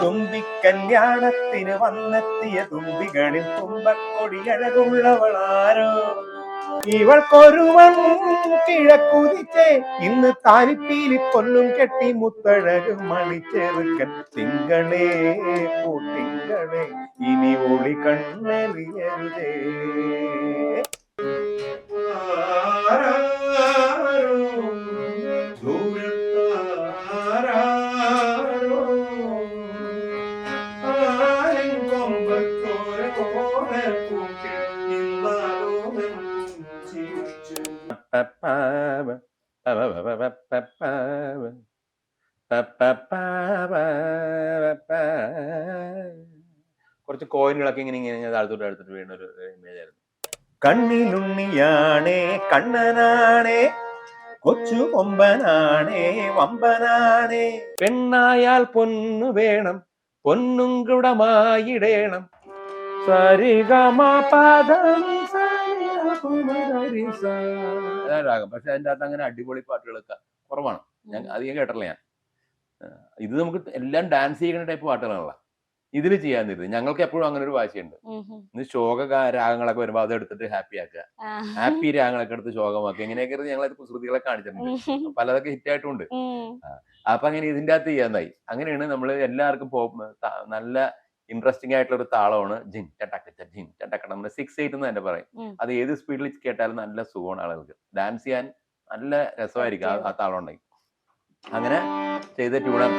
തുമ്പിക്കല്യാണത്തിന് വന്നെത്തിയ തുമ്പികളിൽ തുമ്പക്കൊടിയഴകുള്ളവളാരോ ഇവൾക്കൊരുവൻ കിഴക്കുതിച്ചേ ഇന്ന് താലിപ്പീലി പൊന്നും കെട്ടി മുത്തഴക് മണിച്ചെറുക്കൻ തിങ്കളേ പൂത്തിങ്കളേ ഇനി ഒളി കണ്ണെറിയരുതേ കുറച്ച് കോയിനുകളൊക്കെ ഇങ്ങനെ ഇങ്ങനെ താഴ്ത്തോട്ട് എടുത്തിട്ട് വീണ ഒരു ഇമേജ് ആയിരുന്നു. കണ്ണിലുണ്ണിയാണേ കണ്ണനാണേ കൊച്ചു കൊമ്പനാണേ വമ്പനാണേ പെണ്ണായാൽ പൊന്നു വേണം പൊന്നും കുടമായിടേണം രാഗം. പക്ഷെ അതിൻ്റെ അകത്ത് അങ്ങനെ അടിപൊളി പാട്ടുകളൊക്കെ കുറവാണ്. ഞാൻ അധികം കേട്ടില്ല. ഞാൻ ഇത് നമുക്ക് എല്ലാം ഡാൻസ് ചെയ്യുന്ന ടൈപ്പ് പാട്ടുകളാണല്ലോ ഇതിൽ ചെയ്യാൻ തരുന്നത്. ഞങ്ങൾക്ക് എപ്പോഴും അങ്ങനെ ഒരു വാശിയുണ്ട്. ഇന്ന് ശോക രാഗങ്ങളൊക്കെ വരുമ്പോ അത് എടുത്തിട്ട് ഹാപ്പി ആക്കുക, ഹാപ്പി രാഗങ്ങളൊക്കെ എടുത്ത് ശോകമാക്കുക, ഇങ്ങനെയൊക്കെ ഞങ്ങൾ കുസൃതികളെ കാണിച്ചിട്ടുണ്ട്. പലതൊക്കെ ഹിറ്റായിട്ടുണ്ട്. അപ്പൊ അങ്ങനെ ഇതിൻ്റെ അകത്ത് ചെയ്യാന്നായി. അങ്ങനെയാണ് നമ്മൾ എല്ലാവർക്കും നല്ല ഇൻട്രസ്റ്റിംഗ് ആയിട്ടുള്ള ഒരു താളമാണ് ജിൻ ചട്ടക്ക ജിൻ ചട്ടക്ക. നമ്മൾ 6/8 എന്ന് തന്നെ പറയും. അത് ഏത് സ്പീഡിൽ കേട്ടാലും നല്ല സുഖമാണ് ആളുകൾക്ക്. ഡാൻസ് ചെയ്യാൻ നല്ല രസമായിരിക്കും ആ താളം ഉണ്ടെങ്കിൽ. അങ്ങനെ ചെയ്ത ട്യൂണാണ്.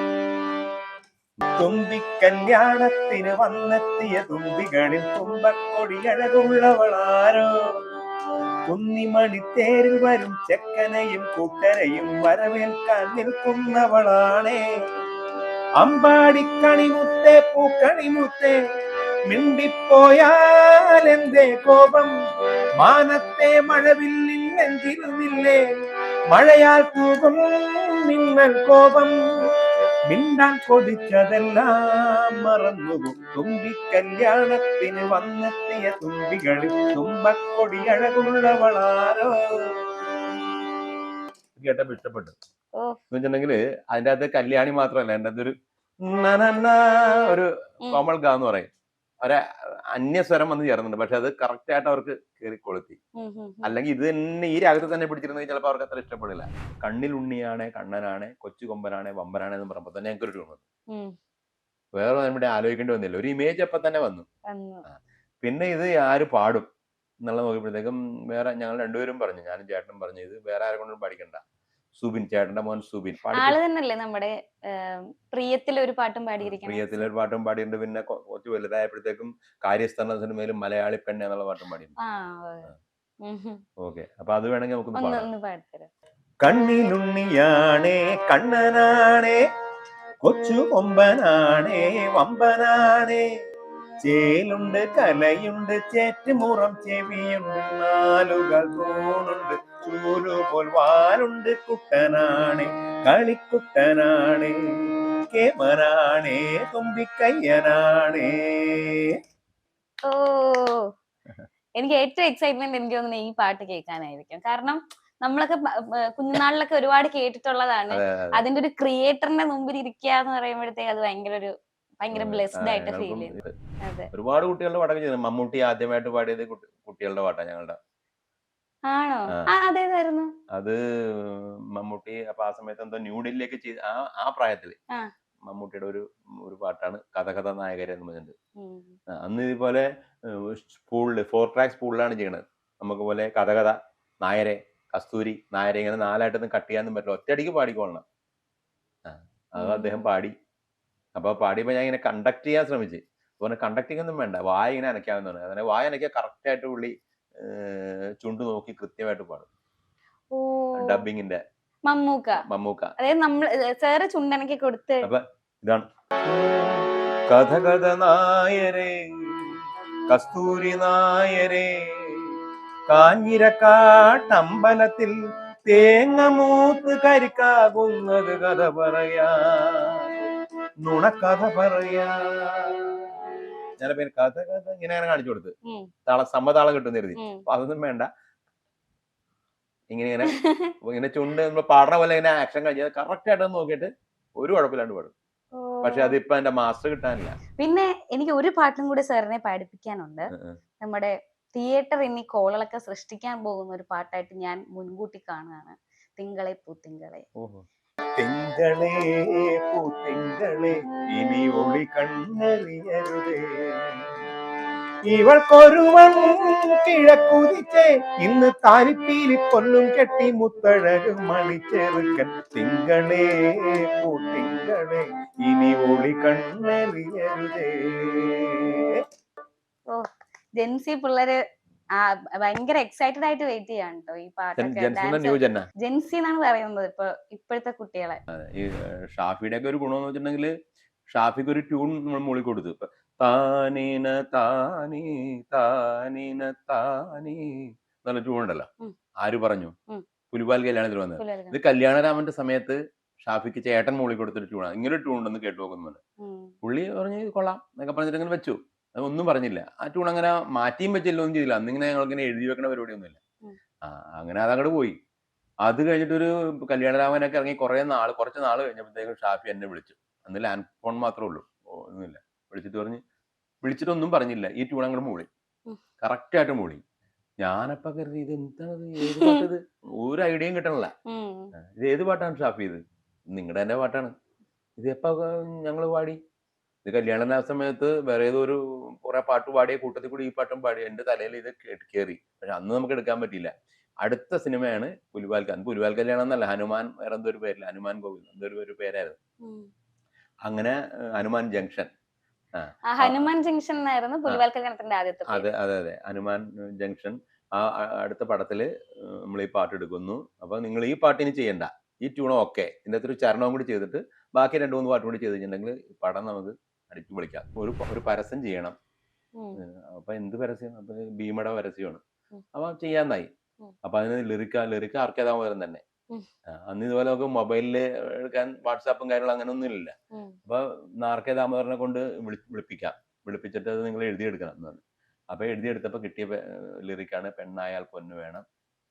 തുമ്പിക്കല്യാണത്തിന് വന്നെത്തിയ തുമ്പികളിൽ തുമ്പക്കൊടിയഴകുള്ളവളാരോ കുന്നിമണിത്തേരിൽ വരും ചെക്കനെയും കൂട്ടരെയും വരവേൽക്കാൻ നിൽക്കുന്നവളാണേ അമ്പാടിക്കണിമുത്തേ പൂക്കണിമുത്തേ മിണ്ടിപ്പോയാൽ എന്തേ കോപം മാനത്തെ മഴവില്ലില്ലെങ്കിലുമില്ലേ മഴയാൽ തൂകും മിന്നൽ കോപം മിണ്ടാൻ കൊതിച്ചതെല്ലാം മറന്നുപോകും തുമ്പിക്കല്യാണത്തിന് വന്നെത്തിയ തുമ്പികളിൽ തുമ്പക്കൊടിയഴകുള്ളവളാരോ. കേട്ടപ്പോ ഇഷ്ടപ്പെട്ടു എന്ന് വെച്ചിട്ടുണ്ടെങ്കില് അതിൻ്റെ അകത്ത് കല്യാണി മാത്രമല്ല, എൻ്റെ അകത്ത് ഒരു കോമൾ ഗ എന്ന് പറയും, ഒരു അന്യസ്വരം വന്ന് ചേർന്നുണ്ട്. പക്ഷെ അത് കറക്റ്റ് ആയിട്ട് അവർക്ക് കയറി കൊളുത്തി. അല്ലെങ്കിൽ ഇത് തന്നെ ഈ രാഗത്തിൽ തന്നെ പിടിച്ചിരുന്നെങ്കിൽ ചിലപ്പോൾ അവർക്ക് അത്ര ഇഷ്ടപ്പെടില്ല. കണ്ണിൽ ഉണ്ണിയാണേ കണ്ണനാണേ കൊച്ചു കൊമ്പനാണേ വമ്പനാണേ എന്ന് പറയുമ്പോൾ തന്നെ ഞങ്ങൾക്ക് ഒരു ട്യൂൺ വന്നു. വേറെ നമ്മുടെ ആലോചിക്കേണ്ടി വന്നില്ല, ഒരു ഇമേജ് അപ്പൊ തന്നെ വന്നു. പിന്നെ ഇത് ആര് പാടും എന്നുള്ള നോക്കിയപ്പോഴത്തേക്കും വേറെ ഞങ്ങൾ രണ്ടുപേരും പറഞ്ഞു, ഞാനും ചേട്ടനും പറഞ്ഞു ഇത് വേറെ ആരെ കൊണ്ടും പഠിക്കണ്ട, സുബിൻ ചേട്ടന്റെ മോൻ സുബിൻ നമ്മുടെ പ്രിയത്തിലെ ഒരു പാട്ടും പാടിയിട്ടുണ്ട്. പിന്നെ കുറച്ച് വലുതായപ്പോഴത്തേക്കും കാര്യസ്ഥന സിനിമയിലും മലയാളി പെണ്ണ് എന്നുള്ള പാട്ടും പാടിയിട്ടുണ്ട്. ഓക്കെ, അപ്പൊ അത് വേണമെങ്കിൽ നമുക്ക് പാടാം. കണ്ണിലുണ്ണിയാണേ കണ്ണനാണേ കൊച്ചു കൊമ്പനാണേ വമ്പനാണേ ചേലുണ്ട് കലയുണ്ട് ചേറ്റുമുറം ചെവിയുണ്ട് നാലുകൾ തൂണുണ്ട് ചൂലു പോൽ വാലുണ്ട് കുട്ടനാണേ കളിക്കുട്ടനാണേ കേമനാണേ തുമ്പിക്കയ്യനാണേ. ഓ, എനിക്ക് ഏറ്റവും എക്സൈറ്റ്മെന്റ് എനിക്ക് തോന്നുന്നു ഈ പാട്ട് കേൾക്കാനായിരിക്കും. കാരണം നമ്മളൊക്കെ കുഞ്ഞുനാളിലൊക്കെ ഒരുപാട് കേട്ടിട്ടുള്ളതാണ്. അതിന്റെ ഒരു ക്രിയേറ്ററിന്റെ മുമ്പിൽ ഇരിക്കുക എന്ന് പറയുമ്പോഴത്തേക്ക് അത് ഭയങ്കര ബ്ലെസ്ഡ് ആയിട്ട് ഫീൽ ചെയ്യുന്നു. ഒരുപാട് കുട്ടികളുടെ പാട്ടൊക്കെ ചെയ്തു. മമ്മൂട്ടി ആദ്യമായിട്ട് പാടിയത് കുട്ടികളുടെ പാട്ടാണ് ഞങ്ങളുടെ. ആണോ? അതേതായിരുന്നു? അത് മമ്മൂട്ടി അപ്പൊ ആ സമയത്ത് എന്തോ ന്യൂഡൽഹിയിലേക്ക് ചെയ്ത് ആ പ്രായത്തില് മമ്മൂട്ടിയുടെ ഒരു പാട്ടാണ് കഥ നായകരെ എന്ന് പറഞ്ഞിട്ട്. അന്ന് ഇതുപോലെ സ്പൂളില് 4 ട്രാക്ക് സ്പൂളിലാണ് ചെയ്യണത്. നമുക്ക് പോലെ കഥ നായരെ കസ്തൂരി നായരെ ഇങ്ങനെ 4 ആയിട്ടൊന്നും കട്ട് ചെയ്യാനൊന്നും പറ്റില്ല, ഒറ്റയടിക്ക് പാടിക്കൊള്ളണം. അത് അദ്ദേഹം പാടി. അപ്പൊ പാടിയപ്പോ ഞാൻ ഇങ്ങനെ കണ്ടക്ട് ചെയ്യാൻ ശ്രമിച്ചു. അതുപോലെ കണ്ടക്ടിങ് ഒന്നും വേണ്ട, വായ ഇങ്ങനെ അനയ്ക്കാമെന്ന് പറഞ്ഞു. അങ്ങനെ വായ അനയ്ക്കാൻ കറക്റ്റ് ആയിട്ട് പുള്ളി ചുണ്ട് നോക്കി കൃത്യമായിട്ട് പാടും. ഡബിങ്ങിന്റെ മമ്മൂക്ക ചുണ്ടനക്കി കൊടുത്ത്. അപ്പൊ ഇതാണ് കഥ നായരെ കസ്തൂരി നായരെ കാഞ്ഞിരക്കാട്ടമ്പലത്തിൽ തേങ്ങ മൂത്ത് കരിക്കാകുന്നത് കഥ പറയാ നുണക്കഥ പറയാ. ചില പേര് കഥ ഇങ്ങനെ കാണിച്ചു കൊടുത്ത് സമ്മതാളം കിട്ടുന്ന കരുതി. അപ്പൊ അതൊന്നും വേണ്ട, ഇങ്ങനെ ചുണ്ട് നമ്മൾ പാടുന്ന പോലെ ഇങ്ങനെ ആക്ഷൻ കഴിഞ്ഞാൽ കറക്റ്റ് ആയിട്ട് നോക്കിയിട്ട് ഒരു കുഴപ്പമില്ലാണ്ട് പാടും. പക്ഷെ അതിപ്പോ എന്റെ മാസ്റ്റർ കിട്ടാനില്ല. പിന്നെ എനിക്ക് ഒരു പാട്ടും കൂടി സാറിനെ പഠിപ്പിക്കാനുണ്ട്. നമ്മുടെ തിയേറ്റർ എന്നീ കോളൊക്കെ സൃഷ്ടിക്കാൻ പോകുന്ന ഒരു പാട്ടായിട്ട് ഞാൻ മുൻകൂട്ടി കാണുകയാണ്. തിങ്കളെ പൂത്തിങ്കളെ. തിങ്കളേ പൂത്തിങ്കളെ ഇനി ഒളി കണ്ണറിയരുതേ, ഇവൾക്കൊരുവൻ കിഴക്കുതിച്ചേ ഇന്ന് താരിപ്പീലി പൊന്നും കെട്ടി മുത്തഴക് മണിച്ചെറുക്കൻ. തിങ്കളേ പൂത്തിങ്കളെ ഇനി ഒളി കണ്ണറിയരുതേ. ഓ, ജെൻസി പിള്ളേര് ഭയങ്കര എക്സൈറ്റഡ് ആയിട്ട് വെയിറ്റ് ചെയ്യാണ് കേട്ടോ ഈ പാട്ടൊക്കെ. ജെൻസി എന്നാണ് പറയുന്നത് ഇപ്പോഴത്തെ കുട്ടികളെ. ഈ ഷാഫിയുടെ ഒക്കെ ഒരു ഗുണമെന്ന് വെച്ചിട്ടുണ്ടെങ്കിൽ ഷാഫിക്ക് ഒരു ട്യൂൺ നമ്മൾ മൂളി കൊടുത്തു. ഇപ്പൊ താനീന താനീ താനീന താനീ നല്ല ട്യൂൺ ഉണ്ടല്ലോ. ആര് പറഞ്ഞു? പുലിവാൽ കല്യാണത്തിൽ വന്നത്. ഇത് കല്യാണരാമന്റെ സമയത്ത് ഷാഫിക്ക് ചേട്ടൻ മൂളി കൊടുത്തൊരു ട്യൂണാണ്. ഇങ്ങനെ ട്യൂൺ ഉണ്ടെന്ന് കേട്ടു നോക്കുന്നുണ്ട്. പുള്ളി പറഞ്ഞ് കൊള്ളാം എന്നൊക്കെ പറഞ്ഞിട്ട് അങ്ങനെ വെച്ചു. ഒന്നും പറഞ്ഞില്ല. ആ ട്യൂൺ അങ്ങനെ മാറ്റിയും വെച്ചില്ല, ഒന്നും ചെയ്തില്ല. അന്നിങ്ങനെ ഞങ്ങളിങ്ങനെ എഴുതി വെക്കണ പരിപാടിയൊന്നുമില്ല. അങ്ങനെ അതങ്ങോട്ട് പോയി. അത് കഴിഞ്ഞിട്ടൊരു കല്യാണരാമനൊക്കെ ഇറങ്ങി കുറച്ച് നാൾ കഴിഞ്ഞപ്പോഴത്തേക്കും ഷാഫി എന്നെ വിളിച്ചു. അന്ന് ലാൻഡ് ഫോൺ മാത്രമേ ഉള്ളൂ, ഒന്നുമില്ല. വിളിച്ചിട്ടൊന്നും പറഞ്ഞില്ല. ഈ ട്യൂൺ അങ്ങോട്ട് മൂളി, കറക്റ്റ് ആയിട്ട് മൂളി. ഞാനപ്പ കരുതി ഇത് എന്താണ്, ഏത് പാട്ടത്, ഒരു ഐഡിയയും കിട്ടണില്ല. ഇത് ഏത് പാട്ടാണ് ഷാഫി? ഇത് നിങ്ങളുടെ തന്നെ പാട്ടാണ്. ഇത് എപ്പ ഞങ്ങള് പാടി? ഇത് കല്യാണ സമയത്ത് വേറെ ഏതൊരു കുറെ പാട്ട് പാടിയ കൂട്ടത്തിൽ കൂടി ഈ പാട്ടും പാടി. എന്റെ തലയിൽ ഇത് കയറി. പക്ഷെ അന്ന് നമുക്ക് എടുക്കാൻ പറ്റിയില്ല. അടുത്ത സിനിമയാണ് പുലിവാൽ കല്യാണം എന്നല്ല, ഹനുമാൻ വേറെ എന്തോ ഒരു പേരില്ല, ഹനുമാൻ കോവിൽ എന്തൊരു പേരായിരുന്നു. അങ്ങനെ ഹനുമാൻ ജംഗ്ഷൻ. ഹനുമാൻ ജംഗ്ഷൻ എന്നായിരുന്നു പുലിവാൽ കല്യാണത്തിന്റെ ആദ്യത്തെ. അതെ, ഹനുമാൻ ജംഗ്ഷൻ. ആ അടുത്ത പടത്തില് നമ്മൾ ഈ പാട്ട് എടുക്കുന്നു. അപ്പൊ നിങ്ങൾ ഈ പാട്ടിന് ചെയ്യണ്ട, ഈ ട്യൂണോ ഒക്കെ ഇതിന്റെ അകത്തൊരു ചരണവും കൂടി ചെയ്തിട്ട് ബാക്കി 2-3 പാട്ടും കൂടി ചെയ്ത് കഴിഞ്ഞിട്ടുണ്ടെങ്കിൽ പടം നമുക്ക് അടിച്ചു വിളിക്കാം. ഒരു പരസ്യം ചെയ്യണം. അപ്പൊ എന്ത് പരസ്യം? അപ്പൊ ഭീമയുടെ പരസ്യമാണ്. അപ്പൊ ചെയ്യാന്നായി. അപ്പൊ അതിന് ലിറിക്ക് ആർക്കേതാമരം തന്നെ. അന്ന് ഇതുപോലെ നമുക്ക് മൊബൈലില് എടുക്കാൻ വാട്സാപ്പും കാര്യങ്ങളും അങ്ങനെ ഒന്നും ഇല്ല. അപ്പൊ നാർക്കെ ദാമോദരനെ കൊണ്ട് വിളിപ്പിച്ചിട്ട് അത് നിങ്ങൾ എഴുതിയെടുക്കണം എന്ന് പറഞ്ഞു. അപ്പൊ എഴുതിയെടുത്തപ്പോ കിട്ടിയ ലിറിക്കാണ് പെണ്ണായാൽ പൊന്നു വേണം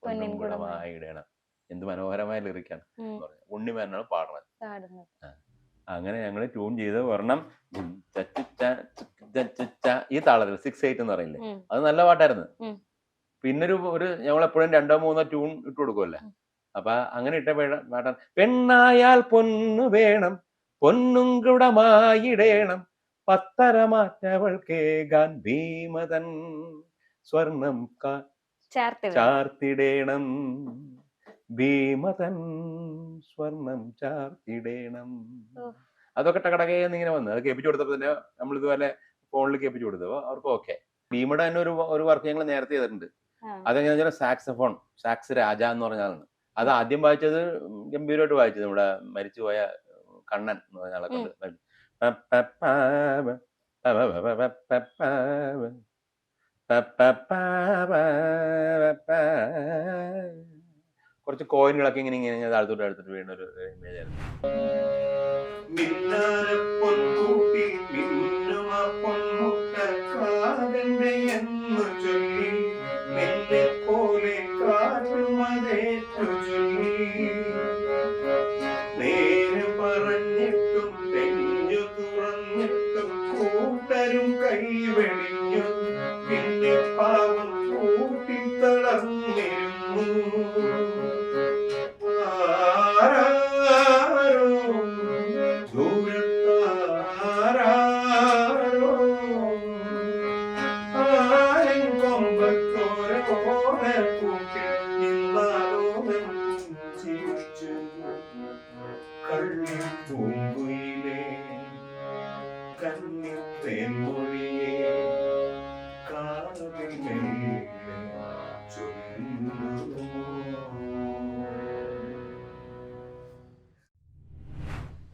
പൊന്നും ഗുണമായി ഇടണം. എന്ത് മനോഹരമായ ലിറിക്കാണ്. ഉണ്ണിമേനാണ് പാടുന്നത്. അങ്ങനെ ഞങ്ങൾ ട്യൂൺ ചെയ്ത് ഒരെണ്ണം ഈ താളത്തിൽ 6/8 എന്ന് പറയില്ലേ, അത് നല്ല പാട്ടായിരുന്നു. പിന്നെ ഒരു ഞങ്ങളെപ്പോഴും 2-3 ട്യൂൺ ഇട്ട് കൊടുക്കുമല്ലേ. അപ്പൊ അങ്ങനെ ഇട്ട പാട്ടാണ് പെണ്ണായാൽ പൊന്നു വേണം പൊന്നും ഗുണമായിടേണം പത്തരമാറ്റവൾ കേകാൻ ഭീമതൻ സ്വർണം ചാർത്തിടേണം ഭീമതൻ സ്വർണം ചാർത്തിടേണം. അതൊക്കെ ടകടകയെന്ന് ഇങ്ങനെ വന്നു. അത് കേൾപ്പിച്ചു കൊടുത്തപ്പോ തന്നെ നമ്മൾ ഇതുപോലെ ഫോണിൽ കേൾപ്പിച്ചു കൊടുത്തപ്പോ അവർക്ക് ഓക്കെ. ഭീമയുടെ തന്നെ ഒരു വർക്ക് ഞങ്ങൾ നേരത്തെ ചെയ്തിട്ടുണ്ട്. അതെങ്ങനെ വെച്ചാൽ സാക്സ് രാജ എന്ന് പറഞ്ഞ ആളാണ്. അത് ആദ്യം വായിച്ചത് ഗംഭീരമായിട്ട് വായിച്ചത് നമ്മുടെ മരിച്ചുപോയ കണ്ണൻ എന്ന് പറഞ്ഞ ആളെ കൊണ്ട്. കുറച്ച് കോയിനുകളൊക്കെ ഇങ്ങനെ താഴ്ത്തോട്ട് വീണ ഒരു ഇമേജ് ആയിരുന്നു.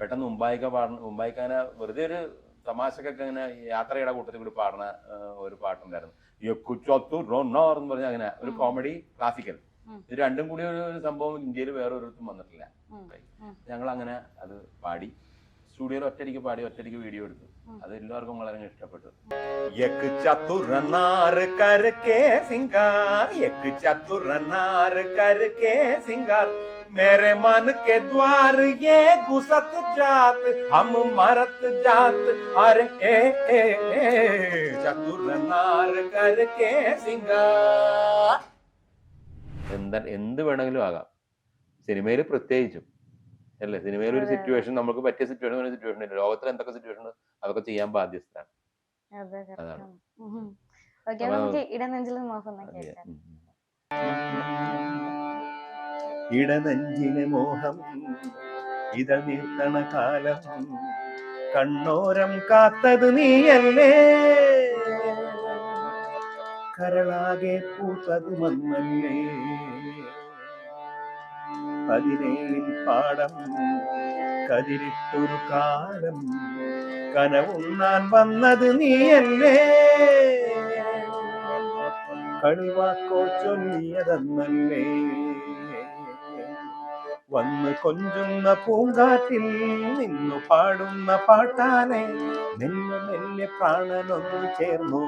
പെട്ടെന്ന് മുംബൈക്കാന വെറുതെ ഒരു തമാശക്കൊക്കെ ഇങ്ങനെ യാത്രയുടെ കൂട്ടത്തിൽ കൂടി പാടുന്ന ഒരു പാട്ടുണ്ടായിരുന്നു. എന്ന് പറഞ്ഞാൽ അങ്ങനെ ഒരു കോമഡി ക്ലാസിക്കൽ. ഇത് രണ്ടും കൂടി ഒരു സംഭവം ഇന്ത്യയിൽ വേറെ ഒരിടത്തും വന്നിട്ടില്ല. ഞങ്ങൾ അങ്ങനെ അത് പാടി സ്റ്റുഡിയോയിൽ ഒറ്റയ്ക്ക് പാടി ഒറ്റയ്ക്ക് വീഡിയോ എടുത്തു. അത് എല്ലാവർക്കും വളരെ ഇഷ്ടപ്പെട്ടു. मेरे मन के द्वार ये घुसत जात हम मरत जात अरे चतुर नार करके सिंगार. എന്താ എന്ത് വേണമെങ്കിലും ആകാം, സിനിമയിൽ പ്രത്യേകിച്ചും അല്ലേ. സിനിമയിൽ ഒരു സിറ്റുവേഷൻ നമുക്ക് പറ്റിയ സിറ്റുവേഷൻ ഇല്ല. ലോകത്തിൽ എന്തൊക്കെ സിറ്റുവേഷൻ അതൊക്കെ ചെയ്യാൻ ബാധ്യസ്ഥരാണ്. അതാണ്. ഓക്കെ, നമുക്ക് ഇടനെഞ്ചിലെ മോഹം കേൾക്കാം. ഇടനെഞ്ചിലെ മോഹം ഇതൾ നീർത്തണ കാലം കണ്ണോരം കാത്തത് നീയല്ലേ, കരളാകെ പൂത്തത് മന്നല്ലേ, പതിനേഴിൽ പാടം കതിരിട്ടൊരു കാലം കനവുണ്ണാൻ വന്നത് നീയല്ലേ, കളിവാക്കോ ചൊല്ലിയതെന്നല്ലേ, വന്ന് കൊഞ്ചുന്ന പൂങ്കാറ്റിൽ നിന്നു പാടുന്ന പാട്ടാനെ മെല്ലെ മെല്ലെ പ്രാണനൊന്നു ചേർന്നു